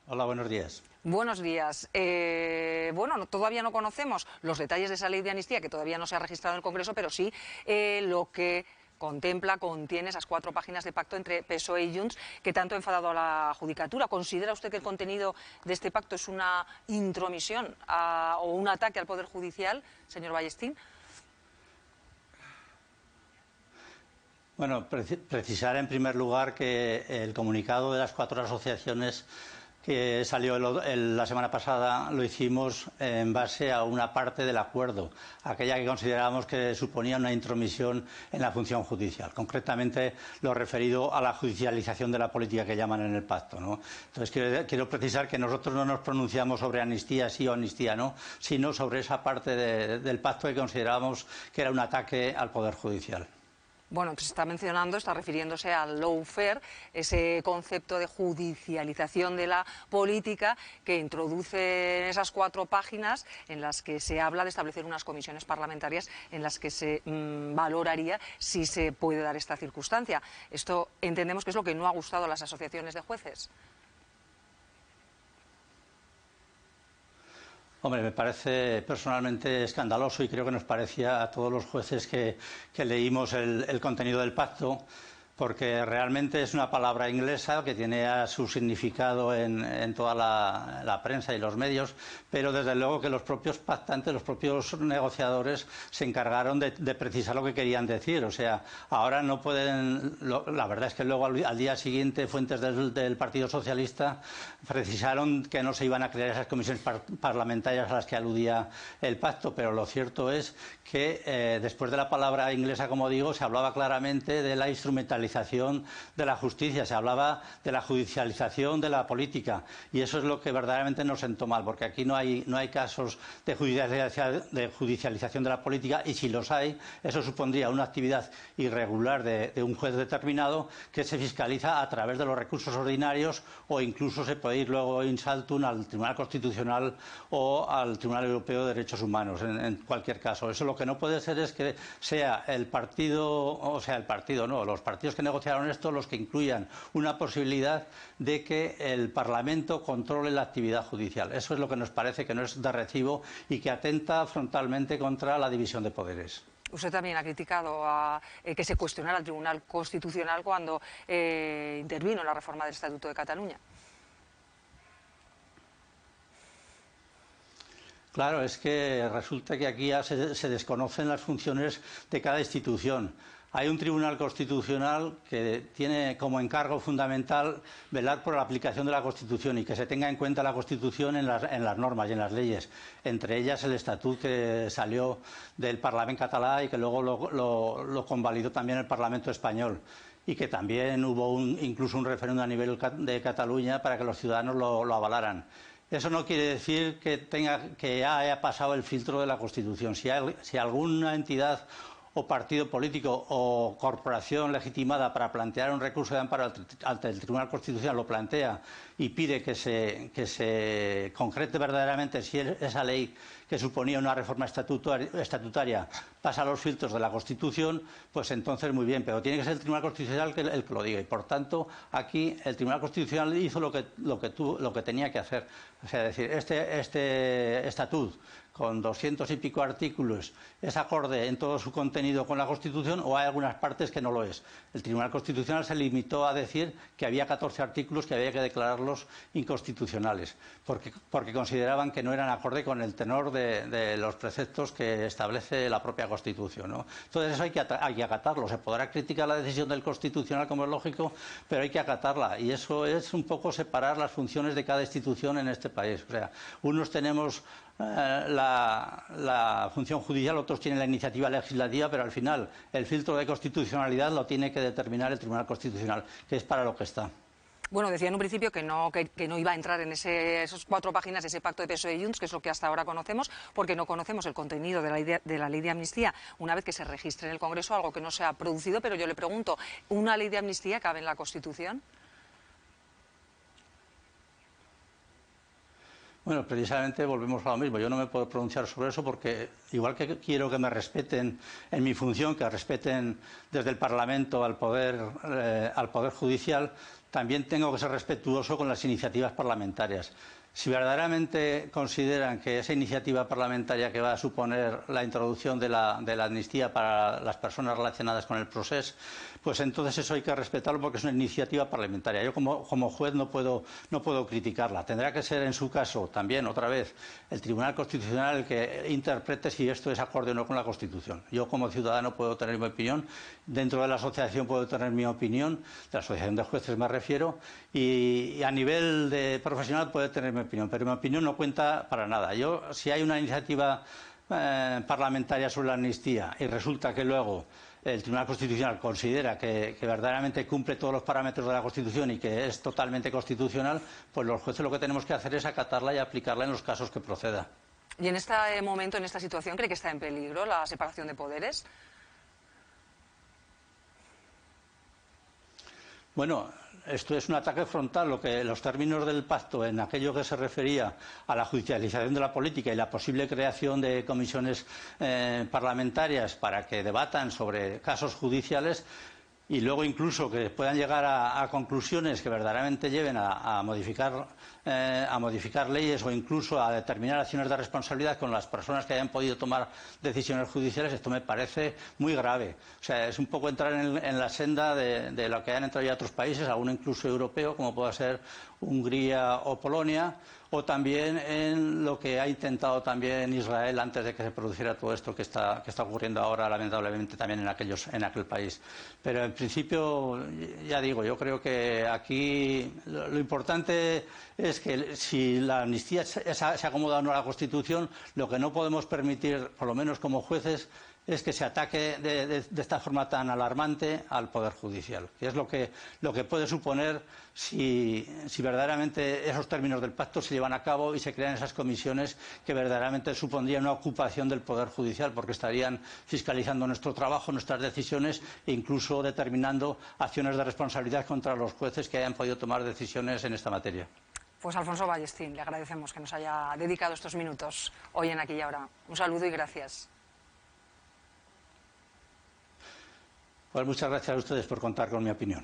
Hola, buenos días. Buenos días. Todavía no conocemos los detalles de esa ley de amnistía, que todavía no se ha registrado en el Congreso, pero sí lo que contiene esas 4 páginas de pacto entre PSOE y Junts, que tanto ha enfadado a la Judicatura. ¿Considera usted que el contenido de este pacto es una intromisión o un ataque al Poder Judicial, señor Vallestín? Bueno, precisar en primer lugar que el comunicado de las 4 asociaciones que salió la semana pasada lo hicimos en base a una parte del acuerdo, aquella que considerábamos que suponía una intromisión en la función judicial, concretamente lo referido a la judicialización de la política que llaman en el pacto, ¿no? Entonces quiero precisar que nosotros no nos pronunciamos sobre amnistía sí o amnistía no, sino sobre esa parte del pacto que considerábamos que era un ataque al Poder Judicial. Bueno, pues está refiriéndose al lawfare, ese concepto de judicialización de la política que introduce en esas 4 páginas en las que se habla de establecer unas comisiones parlamentarias en las que se valoraría si se puede dar esta circunstancia. Esto entendemos que es lo que no ha gustado a las asociaciones de jueces. Hombre, me parece personalmente escandaloso y creo que nos parecía a todos los jueces que leímos el contenido del pacto, porque realmente es una palabra inglesa que tiene su significado en toda la prensa y los medios, pero desde luego que los propios pactantes, los propios negociadores se encargaron de precisar lo que querían decir. O sea, ahora no pueden... La verdad es que luego al día siguiente fuentes del Partido Socialista precisaron que no se iban a crear esas comisiones parlamentarias a las que aludía el pacto, pero lo cierto es que después de la palabra inglesa, como digo, se hablaba claramente de la instrumentalización de la justicia, se hablaba de la judicialización de la política, y eso es lo que verdaderamente nos sentó mal, porque aquí no hay casos de judicialización de la política, y si los hay, eso supondría una actividad irregular de un juez determinado que se fiscaliza a través de los recursos ordinarios, o incluso se puede ir luego in saltum al Tribunal Constitucional o al Tribunal Europeo de Derechos Humanos, en cualquier caso. Eso lo que no puede ser es que sea los partidos que negociaron esto los que incluyan una posibilidad de que el Parlamento controle la actividad judicial. Eso es lo que nos parece que no es de recibo y que atenta frontalmente contra la división de poderes. Usted también ha criticado que se cuestionara el Tribunal Constitucional cuando intervino en la reforma del Estatuto de Cataluña. Claro, es que resulta que aquí ya se desconocen las funciones de cada institución. Hay un Tribunal Constitucional que tiene como encargo fundamental velar por la aplicación de la Constitución y que se tenga en cuenta la Constitución en las normas y en las leyes, entre ellas el Estatut que salió del Parlamento catalán y que luego lo convalidó también el Parlamento español, y que también hubo incluso un referéndum a nivel de Cataluña para que los ciudadanos lo avalaran. Eso no quiere decir que haya pasado el filtro de la Constitución. Si alguna entidad o partido político o corporación legitimada para plantear un recurso de amparo ante el Tribunal Constitucional lo plantea y pide que se concrete verdaderamente si esa ley que suponía una reforma estatutaria pasa a los filtros de la Constitución, pues entonces muy bien, pero tiene que ser el Tribunal Constitucional el que lo diga, y por tanto aquí el Tribunal Constitucional hizo lo que tenía que hacer. O sea, es decir, este estatuto con 200 y pico artículos es acorde en todo su contenido con la Constitución, o hay algunas partes que no lo es. El Tribunal Constitucional se limitó a decir que había 14 artículos que había que declararlos inconstitucionales, porque consideraban que no eran acorde con el tenor de los preceptos que establece la propia Constitución, ¿no? Entonces eso hay que acatarlo. Se podrá criticar la decisión del Constitucional, como es lógico, pero hay que acatarla, y eso es un poco separar las funciones de cada institución en este país. O sea, unos tenemos la función judicial, otros tienen la iniciativa legislativa, pero al final el filtro de constitucionalidad lo tiene que determinar el Tribunal Constitucional, que es para lo que está. Bueno, decía en un principio que no iba a entrar en esas 4 páginas de ese pacto de PSOE y Junts, que es lo que hasta ahora conocemos, porque no conocemos el contenido de la ley de amnistía una vez que se registre en el Congreso, algo que no se ha producido. Pero yo le pregunto, ¿una ley de amnistía cabe en la Constitución? Bueno, precisamente volvemos a lo mismo. Yo no me puedo pronunciar sobre eso porque, igual que quiero que me respeten en mi función, que respeten desde el Parlamento al Poder Judicial, también tengo que ser respetuoso con las iniciativas parlamentarias. Si verdaderamente consideran que esa iniciativa parlamentaria que va a suponer la introducción de la amnistía para las personas relacionadas con el proceso, pues entonces eso hay que respetarlo porque es una iniciativa parlamentaria. Yo como juez no puedo criticarla. Tendrá que ser en su caso también, otra vez, el Tribunal Constitucional el que interprete si esto es acorde o no con la Constitución. Yo como ciudadano puedo tener mi opinión, dentro de la asociación puedo tener mi opinión, de la Asociación de Jueces me refiero, y a nivel de profesional puede tener mi opinión, pero mi opinión no cuenta para nada. Si hay una iniciativa parlamentaria sobre la amnistía y resulta que luego el Tribunal Constitucional considera que verdaderamente cumple todos los parámetros de la Constitución y que es totalmente constitucional, pues los jueces lo que tenemos que hacer es acatarla y aplicarla en los casos que proceda. ¿Y en este momento, en esta situación, cree que está en peligro la separación de poderes? Bueno, esto es un ataque frontal. Los términos del pacto en aquello que se refería a la judicialización de la política y la posible creación de comisiones parlamentarias para que debatan sobre casos judiciales y luego incluso que puedan llegar a conclusiones que verdaderamente lleven a modificar leyes o incluso a determinar acciones de responsabilidad con las personas que hayan podido tomar decisiones judiciales, esto me parece muy grave. O sea, es un poco entrar en la senda de lo que han entrado ya otros países, alguno incluso europeo, como pueda ser Hungría o Polonia, o también en lo que ha intentado también Israel antes de que se produciera todo esto que está ocurriendo ahora, lamentablemente, también en aquel país. Pero en principio, ya digo, yo creo que aquí lo importante es que si la amnistía se acomoda o no a la Constitución, lo que no podemos permitir, por lo menos como jueces, es que se ataque de esta forma tan alarmante al Poder Judicial, que es lo que puede suponer si verdaderamente esos términos del pacto se llevan a cabo y se crean esas comisiones que verdaderamente supondrían una ocupación del Poder Judicial, porque estarían fiscalizando nuestro trabajo, nuestras decisiones e incluso determinando acciones de responsabilidad contra los jueces que hayan podido tomar decisiones en esta materia. Pues Alfonso Ballestín, le agradecemos que nos haya dedicado estos minutos hoy en Aquí y Ahora. Un saludo y gracias. Pues muchas gracias a ustedes por contar con mi opinión.